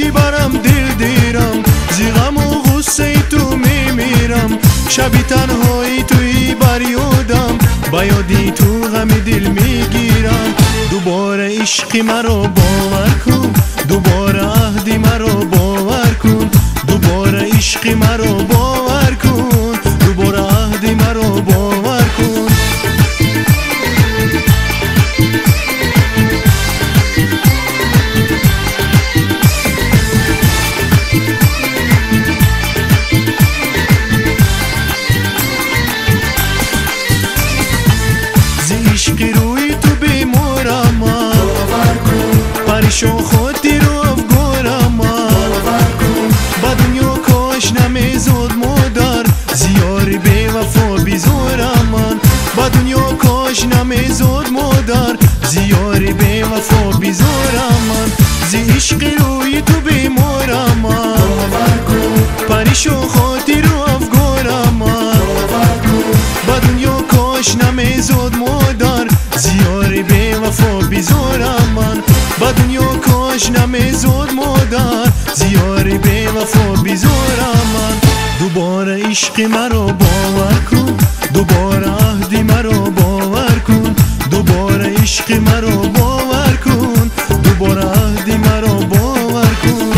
بیشی برم دل دیرم، زی غم و غصه تو میمیرم. شبی تنهایی توی بر یادم، با یادی تو غم دل میگیرم. دوباره عشقی مرا باور کن، دوباره عهدی مرا باور کن. دوباره عشقی مرا باور کن، دوباره عهدی مرا باور کن. عشقی روی تو بیمارم، پریشان خودی رو افگارم. با دنیا کاش نمیزد مادر، زیاری بی وفا بیزارم. با دنیا کاش نمیزد مادر، زیاری بی وفا بیزارم. زی عشقی روی تو بیمارم، پریشان خودی رو افگارم. با دنیا کاش نمیزد مادر، زیاری بی وفا بیزارم. با دنیا کاش نمیزد مادر، زیاری بی وفا بیزارم. دوباره عشق مرا باور کن، دوباره عهدی مرا باور کن. دوباره عشق مرا باور کن، دوباره عهدی مرا باور کن.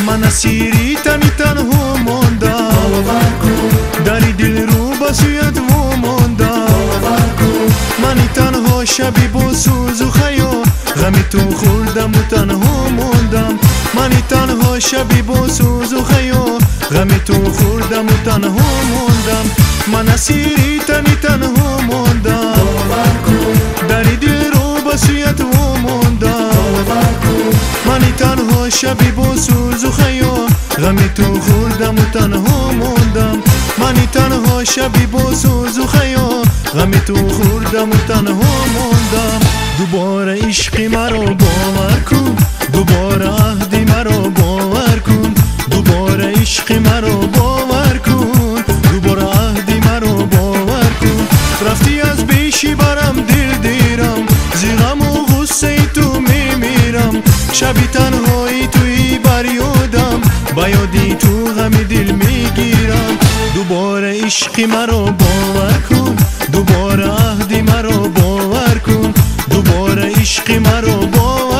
من اسیری تنی تنها ماندم، دری دل رو بسویت و ماندم. منی تنها شبی با سوز و خیال، غمی تو خوردم و تنها ماندم. منی تنها شبی با سوز و خیال، غمی تو خوردم و تنها ماندم. من اسیری تنی تنها ماندم، دری دل رو بسویت و ماندم. منی تنها شبی با سوز و خیال، غمی تو خوردم و تنها ماندم. منی تنها شبی با سوز و خیال، غمی تو خوردم و تنها ماندم. دوباره عشقی مرا باور کن، دوباره عهدی مرا باور کن. دوباره عشقی مرا باور کن، دوباره عهدی مرا باور کن. رفتی از بیشی برم دل دیرم، زی غم و غصه تو میمیرم. شبی تنهایی توی بر یادم، با یادی تو غم دل میگیرم. دوباره عشقی مرا باور کن، دوباره عهدی مرا باور کن. دوباره عشقی مرا باور